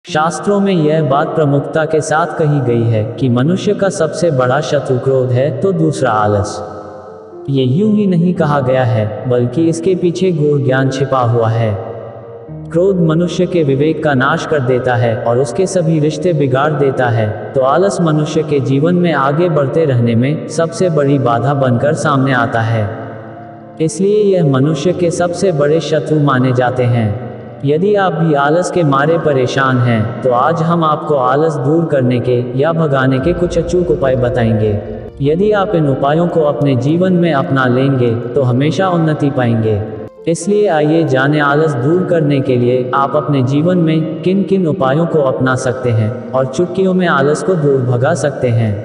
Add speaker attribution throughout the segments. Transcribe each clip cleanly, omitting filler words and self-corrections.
Speaker 1: शास्त्रों में यह बात प्रमुखता के साथ कही गई है कि मनुष्य का सबसे बड़ा शत्रु क्रोध है तो दूसरा आलस। ये यूं ही नहीं कहा गया है, बल्कि इसके पीछे गूढ़ ज्ञान छिपा हुआ है। क्रोध मनुष्य के विवेक का नाश कर देता है और उसके सभी रिश्ते बिगाड़ देता है, तो आलस मनुष्य के जीवन में आगे बढ़ते रहने में सबसे बड़ी बाधा बनकर सामने आता है। इसलिए यह मनुष्य के सबसे बड़े शत्रु माने जाते हैं। यदि आप भी आलस के मारे परेशान हैं, तो आज हम आपको आलस दूर करने के या भगाने के कुछ अचूक उपाय बताएंगे। यदि आप इन उपायों को अपने जीवन में अपना लेंगे तो हमेशा उन्नति पाएंगे। इसलिए आइए जाने आलस दूर करने के लिए आप अपने जीवन में किन किन उपायों को अपना सकते हैं और चुटकियों में आलस को दूर भगा सकते हैं।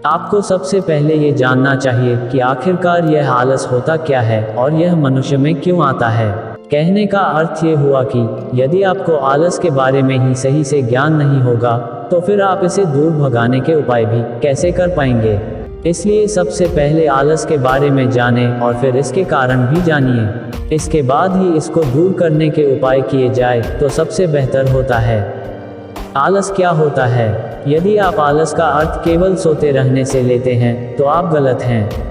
Speaker 1: आपको सबसे पहले ये जानना चाहिए कि आखिरकार यह आलस होता क्या है और यह मनुष्य में क्यों आता है। कहने का अर्थ ये हुआ कि यदि आपको आलस के बारे में ही सही से ज्ञान नहीं होगा, तो फिर आप इसे दूर भगाने के उपाय भी कैसे कर पाएंगे। इसलिए सबसे पहले आलस के बारे में जानें और फिर इसके कारण भी जानिए। इसके बाद ही इसको दूर करने के उपाय किए जाए तो सबसे बेहतर होता है। आलस क्या होता है? यदि आप आलस का अर्थ केवल सोते रहने से लेते हैं तो आप गलत हैं।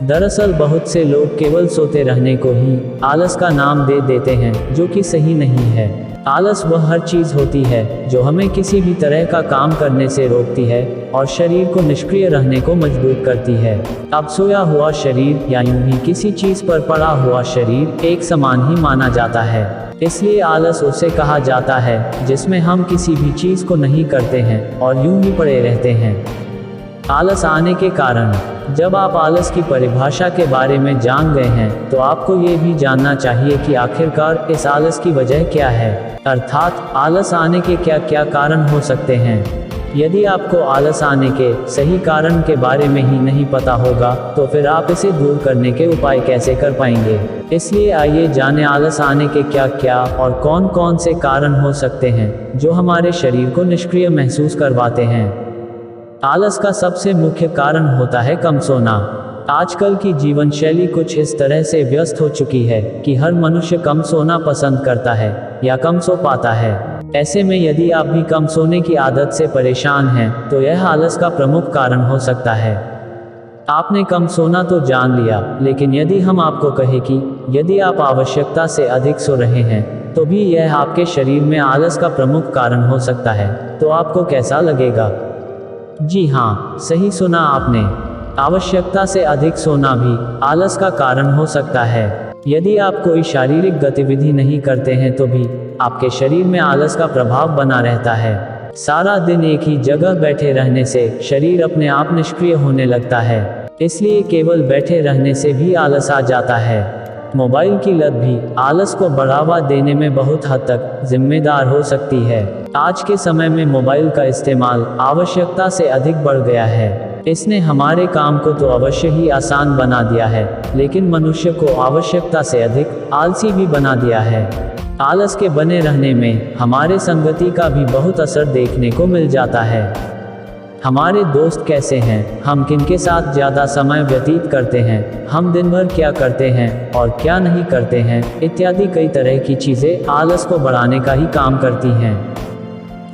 Speaker 1: दरअसल बहुत से लोग केवल सोते रहने को ही आलस का नाम दे देते हैं, जो कि सही नहीं है। आलस वह हर चीज होती है जो हमें किसी भी तरह का काम करने से रोकती है और शरीर को निष्क्रिय रहने को मजबूर करती है। अब सोया हुआ शरीर या यूं ही किसी चीज पर पड़ा हुआ शरीर एक समान ही माना जाता है। इसलिए आलस उसे कहा जाता है जिसमें हम किसी भी चीज को नहीं करते हैं और यूं ही पड़े रहते हैं। आलस आने के कारण। जब आप आलस की परिभाषा के बारे में जान गए हैं, तो आपको ये भी जानना चाहिए कि आखिरकार इस आलस की वजह क्या है, अर्थात आलस आने के क्या क्या कारण हो सकते हैं। यदि आपको आलस आने के सही कारण के बारे में ही नहीं पता होगा, तो फिर आप इसे दूर करने के उपाय कैसे कर पाएंगे। इसलिए आइए जाने आलस आने के क्या क्या और कौन कौन से कारण हो सकते हैं जो हमारे शरीर को निष्क्रिय महसूस करवाते हैं। आलस का सबसे मुख्य कारण होता है कम सोना। आजकल की जीवन शैली कुछ इस तरह से व्यस्त हो चुकी है कि हर मनुष्य कम सोना पसंद करता है या कम सो पाता है। ऐसे में यदि आप भी कम सोने की आदत से परेशान हैं, तो यह आलस का प्रमुख कारण हो सकता है। आपने कम सोना तो जान लिया, लेकिन यदि हम आपको कहें कि यदि आप आवश्यकता से अधिक सो रहे हैं, तो भी यह आपके शरीर में आलस का प्रमुख कारण हो सकता है, तो आपको कैसा लगेगा? जी हाँ, सही सुना आपने। आवश्यकता से अधिक सोना भी आलस का कारण हो सकता है। यदि आप कोई शारीरिक गतिविधि नहीं करते हैं, तो भी आपके शरीर में आलस का प्रभाव बना रहता है। सारा दिन एक ही जगह बैठे रहने से शरीर अपने आप निष्क्रिय होने लगता है। इसलिए केवल बैठे रहने से भी आलस आ जाता है। मोबाइल की लत भी आलस को बढ़ावा देने में बहुत हद तक जिम्मेदार हो सकती है। आज के समय में मोबाइल का इस्तेमाल आवश्यकता से अधिक बढ़ गया है। इसने हमारे काम को तो अवश्य ही आसान बना दिया है, लेकिन मनुष्य को आवश्यकता से अधिक आलसी भी बना दिया है। आलस के बने रहने में हमारे संगति का भी बहुत असर देखने को मिल जाता है। हमारे दोस्त कैसे हैं, हम किनके साथ ज़्यादा समय व्यतीत करते हैं, हम दिन भर क्या करते हैं और क्या नहीं करते हैं, इत्यादि कई तरह की चीज़ें आलस को बढ़ाने का ही काम करती हैं।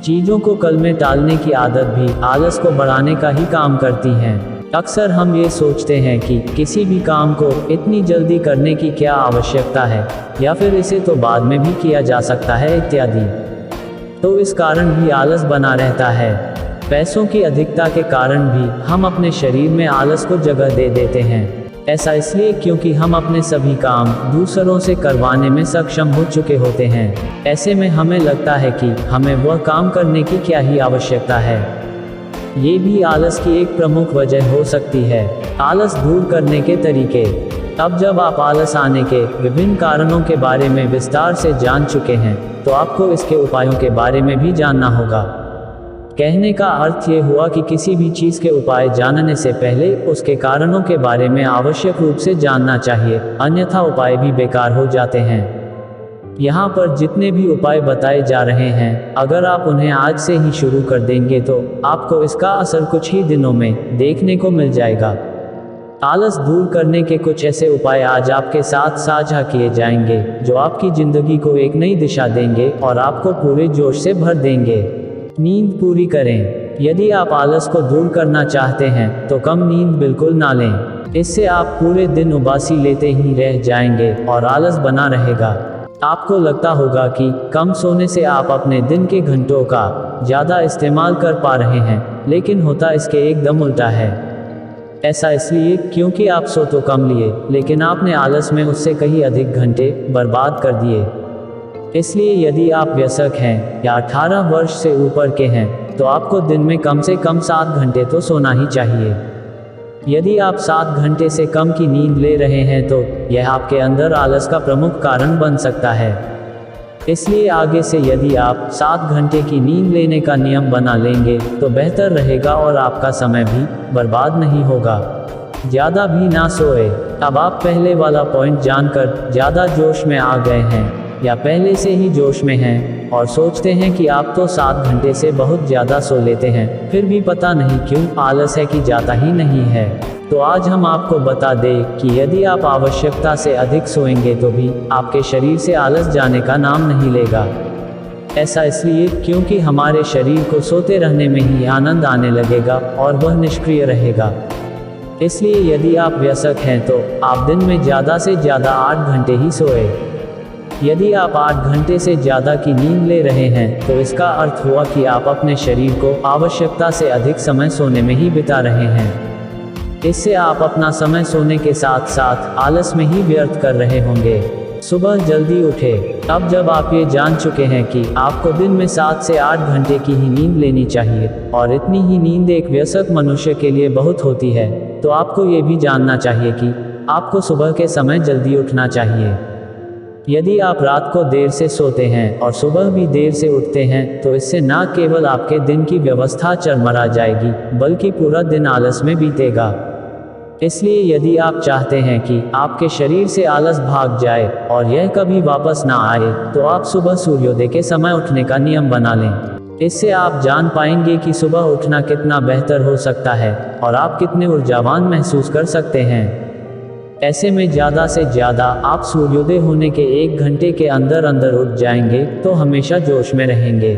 Speaker 1: चीज़ों को कल में टालने की आदत भी आलस को बढ़ाने का ही काम करती हैं। अक्सर हम ये सोचते हैं कि किसी भी काम को इतनी जल्दी करने की क्या आवश्यकता है, या फिर इसे तो बाद में भी किया जा सकता है इत्यादि। तो इस कारण भी आलस बना रहता है। पैसों की अधिकता के कारण भी हम अपने शरीर में आलस को जगह दे देते हैं। ऐसा इसलिए क्योंकि हम अपने सभी काम दूसरों से करवाने में सक्षम हो चुके होते हैं। ऐसे में हमें लगता है कि हमें वह काम करने की क्या ही आवश्यकता है। ये भी आलस की एक प्रमुख वजह हो सकती है। आलस दूर करने के तरीके। अब जब आप आलस आने के विभिन्न कारणों के बारे में विस्तार से जान चुके हैं, तो आपको इसके उपायों के बारे में भी जानना होगा। कहने का अर्थ ये हुआ कि किसी भी चीज़ के उपाय जानने से पहले उसके कारणों के बारे में आवश्यक रूप से जानना चाहिए, अन्यथा उपाय भी बेकार हो जाते हैं। यहाँ पर जितने भी उपाय बताए जा रहे हैं, अगर आप उन्हें आज से ही शुरू कर देंगे तो आपको इसका असर कुछ ही दिनों में देखने को मिल जाएगा। आलस दूर करने के कुछ ऐसे उपाय आज आपके साथ साझा किए जाएंगे जो आपकी जिंदगी को एक नई दिशा देंगे और आपको पूरे जोश से भर देंगे। नींद पूरी करें। यदि आप आलस को दूर करना चाहते हैं तो कम नींद बिल्कुल ना लें। इससे आप पूरे दिन उबासी लेते ही रह जाएंगे और आलस बना रहेगा। आपको लगता होगा कि कम सोने से आप अपने दिन के घंटों का ज़्यादा इस्तेमाल कर पा रहे हैं, लेकिन होता इसके एकदम उल्टा है। ऐसा इसलिए क्योंकि आप सो तो कम लिए, लेकिन आपने आलस में उससे कहीं अधिक घंटे बर्बाद कर दिए। इसलिए यदि आप वयस्क हैं या 18 वर्ष से ऊपर के हैं तो आपको दिन में कम से कम 7 घंटे तो सोना ही चाहिए। यदि आप 7 घंटे से कम की नींद ले रहे हैं तो यह आपके अंदर आलस का प्रमुख कारण बन सकता है। इसलिए आगे से यदि आप 7 घंटे की नींद लेने का नियम बना लेंगे तो बेहतर रहेगा और आपका समय भी बर्बाद नहीं होगा। ज़्यादा भी ना सोए। अब आप पहले वाला पॉइंट जानकर ज़्यादा जोश में आ गए हैं या पहले से ही जोश में हैं और सोचते हैं कि आप तो 7 घंटे से बहुत ज़्यादा सो लेते हैं, फिर भी पता नहीं क्यों आलस है कि जाता ही नहीं है। तो आज हम आपको बता दें कि यदि आप आवश्यकता से अधिक सोएंगे तो भी आपके शरीर से आलस जाने का नाम नहीं लेगा। ऐसा इसलिए क्योंकि हमारे शरीर को सोते रहने में ही आनंद आने लगेगा और वह निष्क्रिय रहेगा। इसलिए यदि आप वयस्क हैं तो आप दिन में ज़्यादा से ज़्यादा 8 घंटे ही सोए। यदि आप 8 घंटे से ज़्यादा की नींद ले रहे हैं तो इसका अर्थ हुआ कि आप अपने शरीर को आवश्यकता से अधिक समय सोने में ही बिता रहे हैं। इससे आप अपना समय सोने के साथ साथ आलस में ही व्यर्थ कर रहे होंगे। सुबह जल्दी उठें। अब जब आप ये जान चुके हैं कि आपको दिन में 7 से 8 घंटे की ही नींद लेनी चाहिए और इतनी ही नींद एक वयस्क मनुष्य के लिए बहुत होती है, तो आपको ये भी जानना चाहिए कि आपको सुबह के समय जल्दी उठना चाहिए। यदि आप रात को देर से सोते हैं और सुबह भी देर से उठते हैं तो इससे न केवल आपके दिन की व्यवस्था चरमरा जाएगी बल्कि पूरा दिन आलस में बीतेगा। इसलिए यदि आप चाहते हैं कि आपके शरीर से आलस भाग जाए और यह कभी वापस ना आए तो आप सुबह सूर्योदय के समय उठने का नियम बना लें। इससे आप जान पाएंगे कि सुबह उठना कितना बेहतर हो सकता है और आप कितने ऊर्जावान महसूस कर सकते हैं। ऐसे में ज़्यादा से ज़्यादा आप सूर्योदय होने के 1 घंटे के अंदर अंदर उठ जाएंगे तो हमेशा जोश में रहेंगे।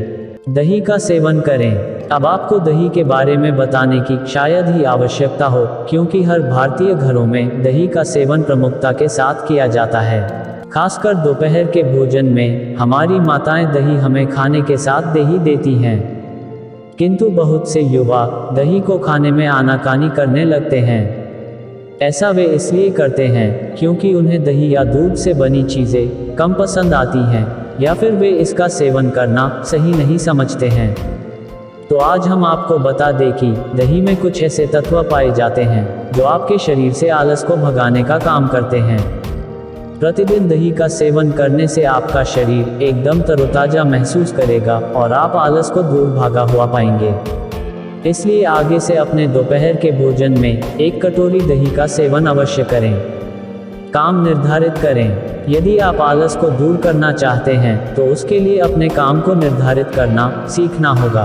Speaker 1: दही का सेवन करें। अब आपको दही के बारे में बताने की शायद ही आवश्यकता हो, क्योंकि हर भारतीय घरों में दही का सेवन प्रमुखता के साथ किया जाता है। खासकर दोपहर के भोजन में हमारी माताएं दही हमें खाने के साथ दही देती हैं, किंतु बहुत से युवा दही को खाने में आनाकानी करने लगते हैं। ऐसा वे इसलिए करते हैं क्योंकि उन्हें दही या दूध से बनी चीज़ें कम पसंद आती हैं या फिर वे इसका सेवन करना सही नहीं समझते हैं। तो आज हम आपको बता दें कि दही में कुछ ऐसे तत्व पाए जाते हैं जो आपके शरीर से आलस को भगाने का काम करते हैं। प्रतिदिन दही का सेवन करने से आपका शरीर एकदम तरोताजा महसूस करेगा और आप आलस को दूर भागा हुआ पाएंगे। इसलिए आगे से अपने दोपहर के भोजन में 1 कटोरी दही का सेवन अवश्य करें। काम निर्धारित करें। यदि आप आलस को दूर करना चाहते हैं तो उसके लिए अपने काम को निर्धारित करना सीखना होगा।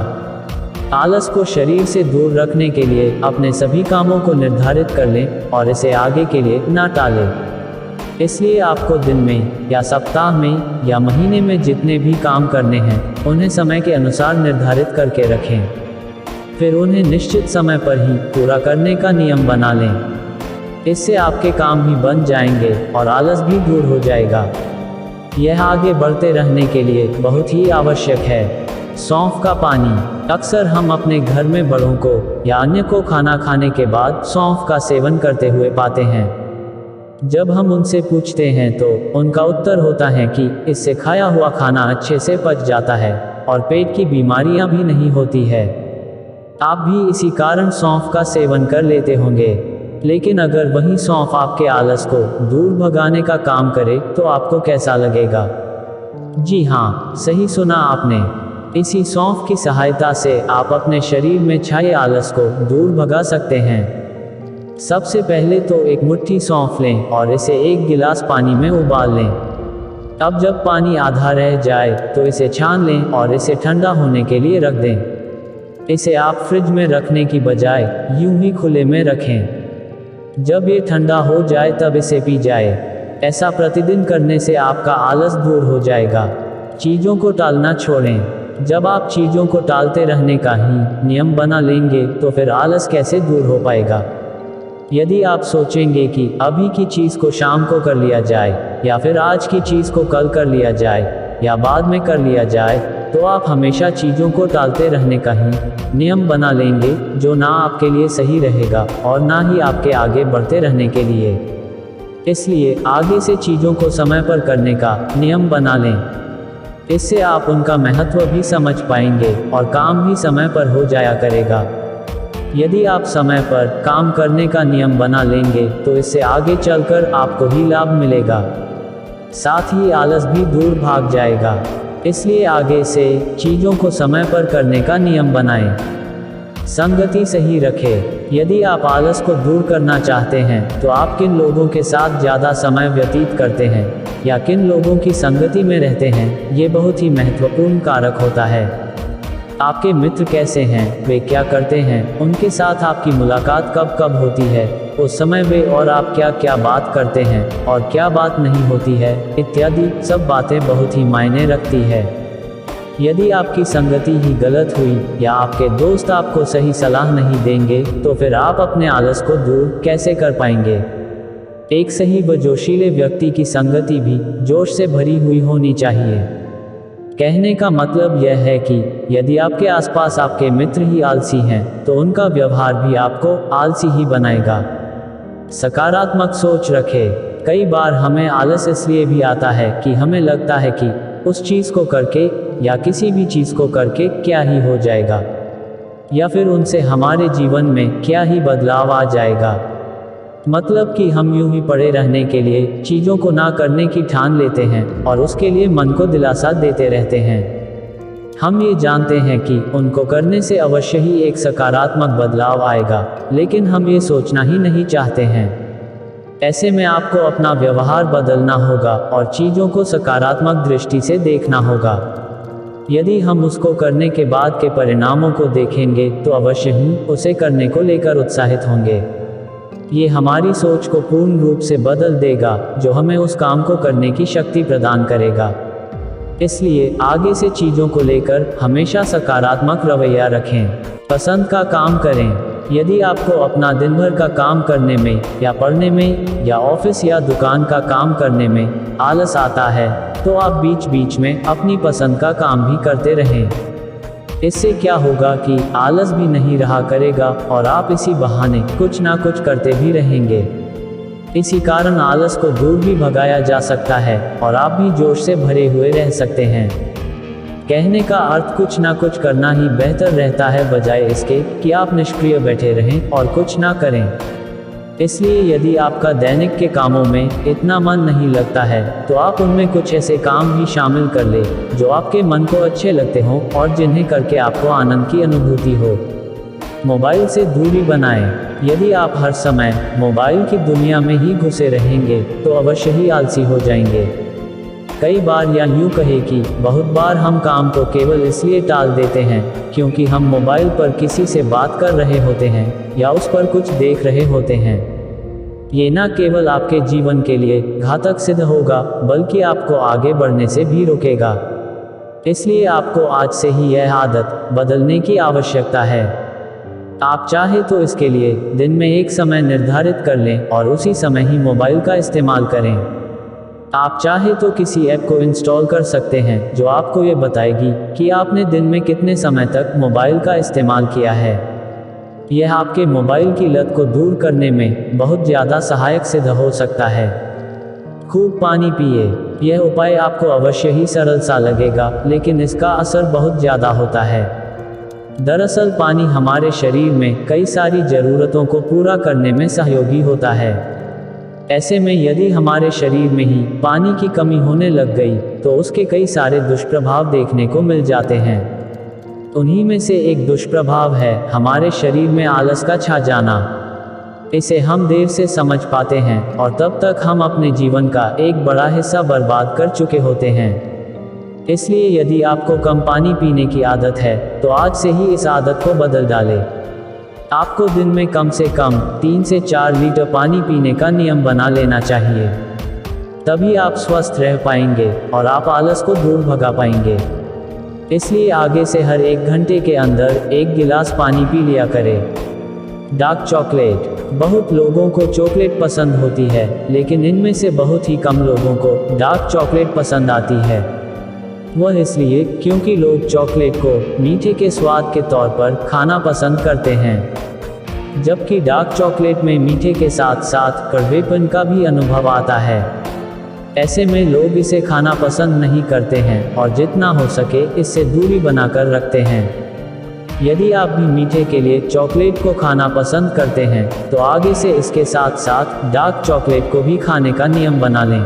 Speaker 1: आलस को शरीर से दूर रखने के लिए अपने सभी कामों को निर्धारित कर लें और इसे आगे के लिए ना टालें। इसलिए आपको दिन में या सप्ताह में या महीने में जितने भी काम करने हैं उन्हें समय के अनुसार निर्धारित करके रखें। फिर उन्हें निश्चित समय पर ही पूरा करने का नियम बना लें। इससे आपके काम भी बन जाएंगे और आलस भी दूर हो जाएगा। यह आगे बढ़ते रहने के लिए बहुत ही आवश्यक है। सौंफ का पानी। अक्सर हम अपने घर में बड़ों को या अन्य को खाना खाने के बाद सौंफ का सेवन करते हुए पाते हैं। जब हम उनसे पूछते हैं तो उनका उत्तर होता है कि इससे खाया हुआ खाना अच्छे से पच जाता है और पेट की बीमारियां भी नहीं होती है। आप भी इसी कारण सौंफ का सेवन कर लेते होंगे। लेकिन अगर वही सौंफ आपके आलस को दूर भगाने का काम करे तो आपको कैसा लगेगा? जी हाँ, सही सुना आपने। इसी सौंफ की सहायता से आप अपने शरीर में छाए आलस को दूर भगा सकते हैं। सबसे पहले तो 1 मुट्ठी सौंफ लें और इसे 1 गिलास पानी में उबाल लें। अब जब पानी आधा रह जाए तो इसे छान लें और इसे ठंडा होने के लिए रख दें। इसे आप फ्रिज में रखने की बजाय यूं ही खुले में रखें। जब ये ठंडा हो जाए तब इसे पी जाए। ऐसा प्रतिदिन करने से आपका आलस दूर हो जाएगा। चीज़ों को टालना छोड़ें। जब आप चीज़ों को टालते रहने का ही नियम बना लेंगे तो फिर आलस कैसे दूर हो पाएगा। यदि आप सोचेंगे कि अभी की चीज़ को शाम को कर लिया जाए, या फिर आज की चीज़ को कल कर लिया जाए, या बाद में कर लिया जाए, तो आप हमेशा चीज़ों को टालते रहने का ही नियम बना लेंगे, जो ना आपके लिए सही रहेगा और ना ही आपके आगे बढ़ते रहने के लिए। इसलिए आगे से चीज़ों को समय पर करने का नियम बना लें। इससे आप उनका महत्व भी समझ पाएंगे और काम भी समय पर हो जाया करेगा। यदि आप समय पर काम करने का नियम बना लेंगे तो इससे आगे चलकर आपको ही लाभ मिलेगा, साथ ही आलस भी दूर भाग जाएगा। इसलिए आगे से चीज़ों को समय पर करने का नियम बनाएं। संगति सही रखें। यदि आप आलस को दूर करना चाहते हैं तो आप किन लोगों के साथ ज़्यादा समय व्यतीत करते हैं या किन लोगों की संगति में रहते हैं, ये बहुत ही महत्वपूर्ण कारक होता है। आपके मित्र कैसे हैं, वे क्या करते हैं, उनके साथ आपकी मुलाकात कब कब होती है, उस समय वे और आप क्या क्या बात करते हैं और क्या बात नहीं होती है, इत्यादि सब बातें बहुत ही मायने रखती है। यदि आपकी संगति ही गलत हुई या आपके दोस्त आपको सही सलाह नहीं देंगे तो फिर आप अपने आलस को दूर कैसे कर पाएंगे। एक सही व जोशीले व्यक्ति की संगति भी जोश से भरी हुई होनी चाहिए। कहने का मतलब यह है कि यदि आपके आसपास आपके मित्र ही आलसी हैं तो उनका व्यवहार भी आपको आलसी ही बनाएगा। सकारात्मक सोच रखें। कई बार हमें आलस इसलिए भी आता है कि हमें लगता है कि उस चीज़ को करके या किसी भी चीज़ को करके क्या ही हो जाएगा, या फिर उनसे हमारे जीवन में क्या ही बदलाव आ जाएगा। मतलब कि हम यूं ही पड़े रहने के लिए चीज़ों को ना करने की ठान लेते हैं और उसके लिए मन को दिलासा देते रहते हैं। हम ये जानते हैं कि उनको करने से अवश्य ही एक सकारात्मक बदलाव आएगा, लेकिन हम ये सोचना ही नहीं चाहते हैं। ऐसे में आपको अपना व्यवहार बदलना होगा और चीज़ों को सकारात्मक दृष्टि से देखना होगा। यदि हम उसको करने के बाद के परिणामों को देखेंगे तो अवश्य ही उसे करने को लेकर उत्साहित होंगे। ये हमारी सोच को पूर्ण रूप से बदल देगा, जो हमें उस काम को करने की शक्ति प्रदान करेगा। इसलिए आगे से चीज़ों को लेकर हमेशा सकारात्मक रवैया रखें। पसंद का काम करें। यदि आपको अपना दिन भर का काम करने में या पढ़ने में या ऑफिस या दुकान का काम करने में आलस आता है तो आप बीच बीच में अपनी पसंद का काम भी करते रहें। इससे क्या होगा कि आलस भी नहीं रहा करेगा और आप इसी बहाने कुछ ना कुछ करते भी रहेंगे। इसी कारण आलस को दूर भी भगाया जा सकता है और आप भी जोश से भरे हुए रह सकते हैं। कहने का अर्थ कुछ ना कुछ करना ही बेहतर रहता है, बजाय इसके कि आप निष्क्रिय बैठे रहें और कुछ ना करें। इसलिए यदि आपका दैनिक के कामों में इतना मन नहीं लगता है तो आप उनमें कुछ ऐसे काम भी शामिल कर ले जो आपके मन को अच्छे लगते हों और जिन्हें करके आपको आनंद की अनुभूति हो। मोबाइल से दूरी बनाएं। यदि आप हर समय मोबाइल की दुनिया में ही घुसे रहेंगे तो अवश्य ही आलसी हो जाएंगे। कई बार या यूँ कहे कि बहुत बार हम काम को केवल इसलिए टाल देते हैं क्योंकि हम मोबाइल पर किसी से बात कर रहे होते हैं या उस पर कुछ देख रहे होते हैं। ये न केवल आपके जीवन के लिए घातक सिद्ध होगा बल्कि आपको आगे बढ़ने से भी रोकेगा। इसलिए आपको आज से ही यह आदत बदलने की आवश्यकता है। आप चाहे तो इसके लिए दिन में एक समय निर्धारित कर लें और उसी समय ही मोबाइल का इस्तेमाल करें। आप चाहे तो किसी ऐप को इंस्टॉल कर सकते हैं जो आपको ये बताएगी कि आपने दिन में कितने समय तक मोबाइल का इस्तेमाल किया है। यह आपके मोबाइल की लत को दूर करने में बहुत ज़्यादा सहायक सिद्ध हो सकता है। खूब पानी पिए। यह उपाय आपको अवश्य ही सरल सा लगेगा, लेकिन इसका असर बहुत ज़्यादा होता है। दरअसल पानी हमारे शरीर में कई सारी ज़रूरतों को पूरा करने में सहयोगी होता है। ऐसे में यदि हमारे शरीर में ही पानी की कमी होने लग गई तो उसके कई सारे दुष्प्रभाव देखने को मिल जाते हैं। उन्हीं में से एक दुष्प्रभाव है हमारे शरीर में आलस का छा जाना। इसे हम देर से समझ पाते हैं और तब तक हम अपने जीवन का एक बड़ा हिस्सा बर्बाद कर चुके होते हैं। इसलिए यदि आपको कम पानी पीने की आदत है तो आज से ही इस आदत को बदल डालें। आपको दिन में कम से कम 3 से 4 लीटर पानी पीने का नियम बना लेना चाहिए। तभी आप स्वस्थ रह पाएंगे और आप आलस को दूर भगा पाएंगे। इसलिए आगे से हर 1 घंटे के अंदर 1 गिलास पानी पी लिया करें। Dark chocolate. बहुत लोगों को चॉकलेट पसंद होती है, लेकिन इनमें से बहुत ही कम लोगों को डार्क चॉकलेट पसंद आती है। वह इसलिए क्योंकि लोग चॉकलेट को मीठे के स्वाद के तौर पर खाना पसंद करते हैं, जबकि डार्क चॉकलेट में मीठे के साथ साथ कड़वेपन का भी अनुभव आता है। ऐसे में लोग इसे खाना पसंद नहीं करते हैं और जितना हो सके इससे दूरी बनाकर रखते हैं। यदि आप भी मीठे के लिए चॉकलेट को खाना पसंद करते हैं तो आगे से इसके साथ साथ डार्क चॉकलेट को भी खाने का नियम बना लें।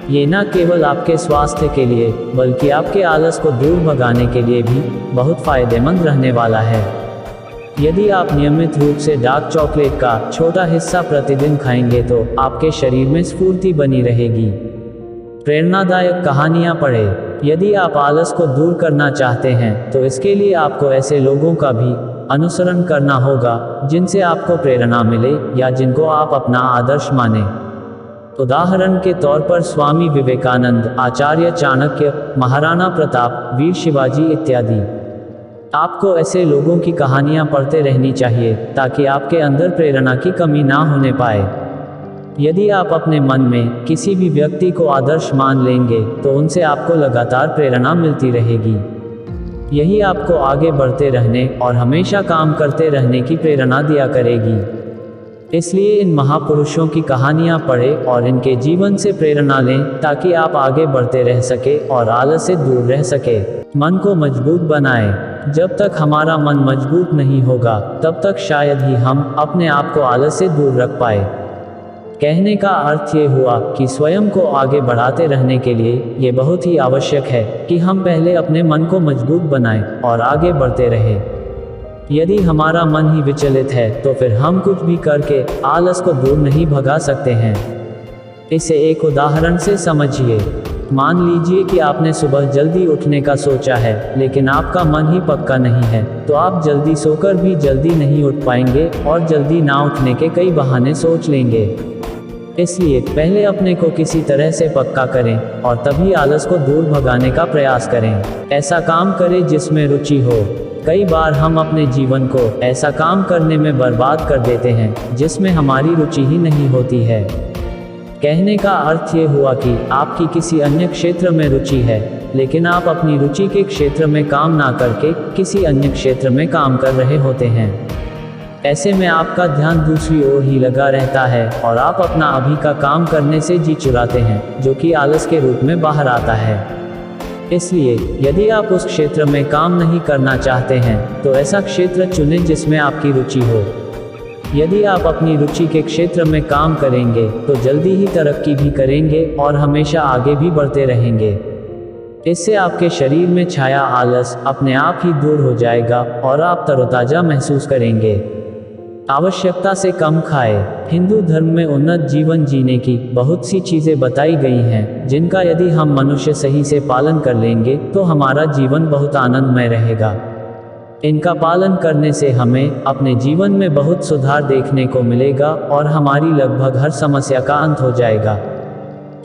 Speaker 1: ये न केवल आपके स्वास्थ्य के लिए बल्कि आपके आलस को दूर भगाने के लिए भी बहुत फायदेमंद रहने वाला है। यदि आप नियमित रूप से डार्क चॉकलेट का छोटा हिस्सा प्रतिदिन खाएंगे तो आपके शरीर में स्फूर्ति बनी रहेगी। प्रेरणादायक कहानियाँ पढ़ें। यदि आप आलस को दूर करना चाहते हैं तो इसके लिए आपको ऐसे लोगों का भी अनुसरण करना होगा जिनसे आपको प्रेरणा मिले या जिनको आप अपना आदर्श माने। उदाहरण के तौर पर स्वामी विवेकानंद, आचार्य चाणक्य, महाराणा प्रताप, वीर शिवाजी इत्यादि। आपको ऐसे लोगों की कहानियां पढ़ते रहनी चाहिए ताकि आपके अंदर प्रेरणा की कमी ना होने पाए। यदि आप अपने मन में किसी भी व्यक्ति को आदर्श मान लेंगे तो उनसे आपको लगातार प्रेरणा मिलती रहेगी। यही आपको आगे बढ़ते रहने और हमेशा काम करते रहने की प्रेरणा दिया करेगी। इसलिए इन महापुरुषों की कहानियां पढ़ें और इनके जीवन से प्रेरणा लें ताकि आप आगे बढ़ते रह सके और आलस से दूर रह सके। मन को मजबूत बनाएं। जब तक हमारा मन मजबूत नहीं होगा तब तक शायद ही हम अपने आप को आलस से दूर रख पाए। कहने का अर्थ ये हुआ कि स्वयं को आगे बढ़ाते रहने के लिए ये बहुत ही आवश्यक है कि हम पहले अपने मन को मजबूत बनाएं और आगे बढ़ते रहें। यदि हमारा मन ही विचलित है तो फिर हम कुछ भी करके आलस को दूर नहीं भगा सकते हैं। इसे एक उदाहरण से समझिए। मान लीजिए कि आपने सुबह जल्दी उठने का सोचा है, लेकिन आपका मन ही पक्का नहीं है, तो आप जल्दी सोकर भी जल्दी नहीं उठ पाएंगे और जल्दी ना उठने के कई बहाने सोच लेंगे। इसलिए पहले अपने को किसी तरह से पक्का करें और तभी आलस को दूर भगाने का प्रयास करें। ऐसा काम करें जिसमें रुचि हो। कई बार हम अपने जीवन को ऐसा काम करने में बर्बाद कर देते हैं जिसमें हमारी रुचि ही नहीं होती है। कहने का अर्थ ये हुआ कि आपकी किसी अन्य क्षेत्र में रुचि है, लेकिन आप अपनी रुचि के क्षेत्र में काम ना करके किसी अन्य क्षेत्र में काम कर रहे होते हैं। ऐसे में आपका ध्यान दूसरी ओर ही लगा रहता है और आप अपना अभी का काम करने से जी चुराते हैं, जो कि आलस के रूप में बाहर आता है। इसलिए यदि आप उस क्षेत्र में काम नहीं करना चाहते हैं तो ऐसा क्षेत्र चुनें जिसमें आपकी रुचि हो। यदि आप अपनी रुचि के क्षेत्र में काम करेंगे तो जल्दी ही तरक्की भी करेंगे और हमेशा आगे भी बढ़ते रहेंगे। इससे आपके शरीर में छाया आलस अपने आप ही दूर हो जाएगा और आप तरोताजा महसूस करेंगे। आवश्यकता से कम खाएं। हिंदू धर्म में उन्नत जीवन जीने की बहुत सी चीज़ें बताई गई हैं, जिनका यदि हम मनुष्य सही से पालन कर लेंगे तो हमारा जीवन बहुत आनंदमय रहेगा। इनका पालन करने से हमें अपने जीवन में बहुत सुधार देखने को मिलेगा और हमारी लगभग हर समस्या का अंत हो जाएगा।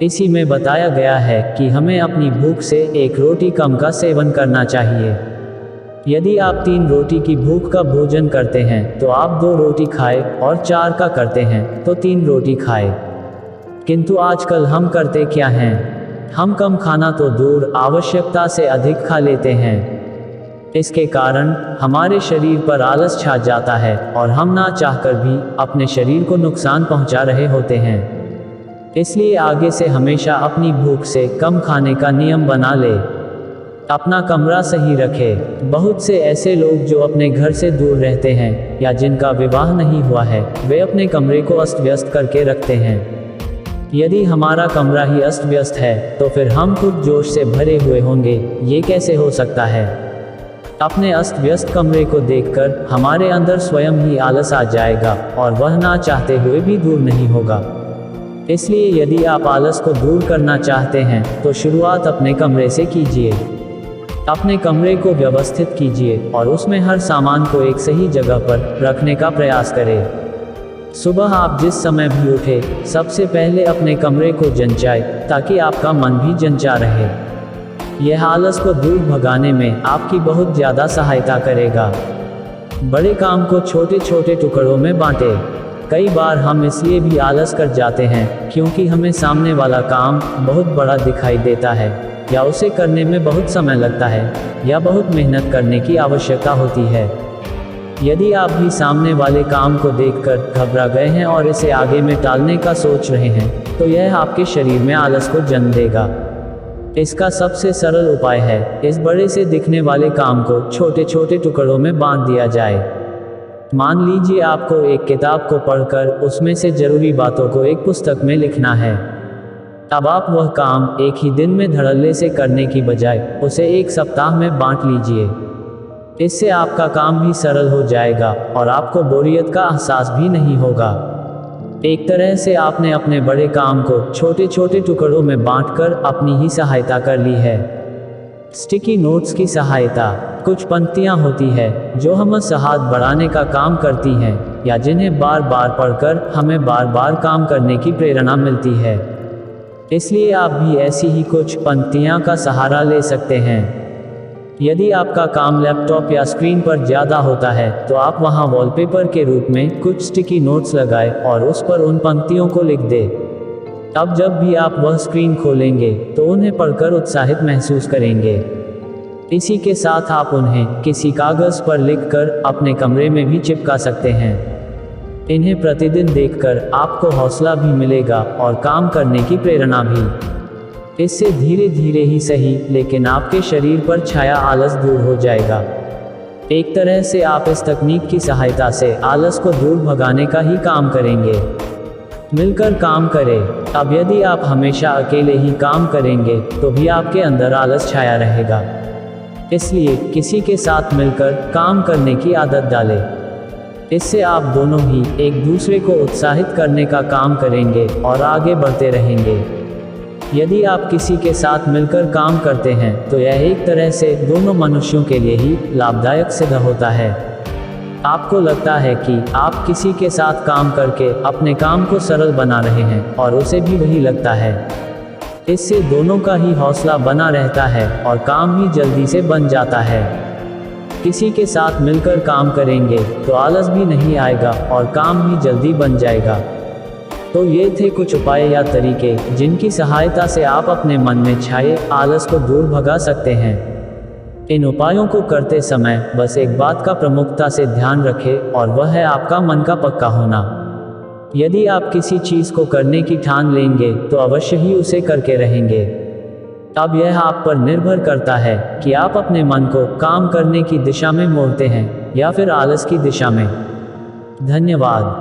Speaker 1: इसी में बताया गया है कि हमें अपनी भूख से 1 रोटी कम का सेवन करना चाहिए। यदि आप 3 रोटी की भूख का भोजन करते हैं तो आप 2 रोटी खाएं और 4 का करते हैं तो 3 रोटी खाएं। किंतु आजकल हम करते क्या हैं? हम कम खाना तो दूर आवश्यकता से अधिक खा लेते हैं। इसके कारण हमारे शरीर पर आलस छा जाता है और हम ना चाहकर भी अपने शरीर को नुकसान पहुंचा रहे होते हैं। इसलिए आगे से हमेशा अपनी भूख से कम खाने का नियम बना ले। अपना कमरा सही रखें। बहुत से ऐसे लोग जो अपने घर से दूर रहते हैं या जिनका विवाह नहीं हुआ है, वे अपने कमरे को अस्त व्यस्त करके रखते हैं। यदि हमारा कमरा ही अस्त व्यस्त है तो फिर हम खुद जोश से भरे हुए होंगे। ये कैसे हो सकता है? अपने अस्त व्यस्त कमरे को देखकर हमारे अंदर स्वयं ही आलस आ जाएगा और वह ना चाहते हुए भी दूर नहीं होगा। इसलिए यदि आप आलस को दूर करना चाहते हैं तो शुरुआत अपने कमरे से कीजिए। अपने कमरे को व्यवस्थित कीजिए और उसमें हर सामान को एक सही जगह पर रखने का प्रयास करें। सुबह आप जिस समय भी उठे, सबसे पहले अपने कमरे को जंचाएं ताकि आपका मन भी जंचा रहे। यह आलस को दूर भगाने में आपकी बहुत ज़्यादा सहायता करेगा। बड़े काम को छोटे छोटे टुकड़ों में बांटें। कई बार हम इसलिए भी आलस कर जाते हैं क्योंकि हमें सामने वाला काम बहुत बड़ा दिखाई देता है, या उसे करने में बहुत समय लगता है, या बहुत मेहनत करने की आवश्यकता होती है। यदि आप भी सामने वाले काम को देखकर घबरा गए हैं और इसे आगे में टालने का सोच रहे हैं, तो यह आपके शरीर में आलस को जन्म देगा। इसका सबसे सरल उपाय है, इस बड़े से दिखने वाले काम को छोटे छोटे टुकड़ों में बांट दिया जाए। मान लीजिए आपको एक किताब को पढ़कर उसमें से जरूरी बातों को एक पुस्तक में लिखना है। अब आप वह काम एक ही दिन में धड़ल्ले से करने की बजाय उसे एक सप्ताह में बांट लीजिए। इससे आपका काम भी सरल हो जाएगा और आपको बोरियत का एहसास भी नहीं होगा। एक तरह से आपने अपने बड़े काम को छोटे छोटे टुकड़ों में बांटकर अपनी ही सहायता कर ली है। स्टिकी नोट्स की सहायता। कुछ पंक्तियां होती है जो हम हाथ बढ़ाने का काम करती हैं, या जिन्हें बार बार पढ़कर हमें बार बार काम करने की प्रेरणा मिलती है। इसलिए आप भी ऐसी ही कुछ पंक्तियां का सहारा ले सकते हैं। यदि आपका काम लैपटॉप या स्क्रीन पर ज़्यादा होता है, तो आप वहां वॉलपेपर के रूप में कुछ स्टिकी नोट्स लगाएं और उस पर उन पंक्तियों को लिख दें। अब जब भी आप वह स्क्रीन खोलेंगे तो उन्हें पढ़कर उत्साहित महसूस करेंगे। इसी के साथ आप उन्हें किसी कागज़ पर लिखकर अपने कमरे में भी चिपका सकते हैं। इन्हें प्रतिदिन देखकर आपको हौसला भी मिलेगा और काम करने की प्रेरणा भी। इससे धीरे धीरे ही सही, लेकिन आपके शरीर पर छाया आलस दूर हो जाएगा। एक तरह से आप इस तकनीक की सहायता से आलस को दूर भगाने का ही काम करेंगे। मिलकर काम करें। अब यदि आप हमेशा अकेले ही काम करेंगे तो भी आपके अंदर आलस छाया रहेगा। इसलिए किसी के साथ मिलकर काम करने की आदत डालें। इससे आप दोनों ही एक दूसरे को उत्साहित करने का काम करेंगे और आगे बढ़ते रहेंगे। यदि आप किसी के साथ मिलकर काम करते हैं तो यह एक तरह से दोनों मनुष्यों के लिए ही लाभदायक सिद्ध होता है। आपको लगता है कि आप किसी के साथ काम करके अपने काम को सरल बना रहे हैं और उसे भी वही लगता है। इससे दोनों का ही हौसला बना रहता है और काम भी जल्दी से बन जाता है। किसी के साथ मिलकर काम करेंगे तो आलस भी नहीं आएगा और काम भी जल्दी बन जाएगा। तो ये थे कुछ उपाय या तरीके जिनकी सहायता से आप अपने मन में छाए आलस को दूर भगा सकते हैं। इन उपायों को करते समय बस एक बात का प्रमुखता से ध्यान रखें, और वह है आपका मन का पक्का होना। यदि आप किसी चीज़ को करने की ठान लेंगे तो अवश्य ही उसे करके रहेंगे। अब यह आप पर निर्भर करता है कि आप अपने मन को काम करने की दिशा में मोड़ते हैं या फिर आलस की दिशा में। धन्यवाद।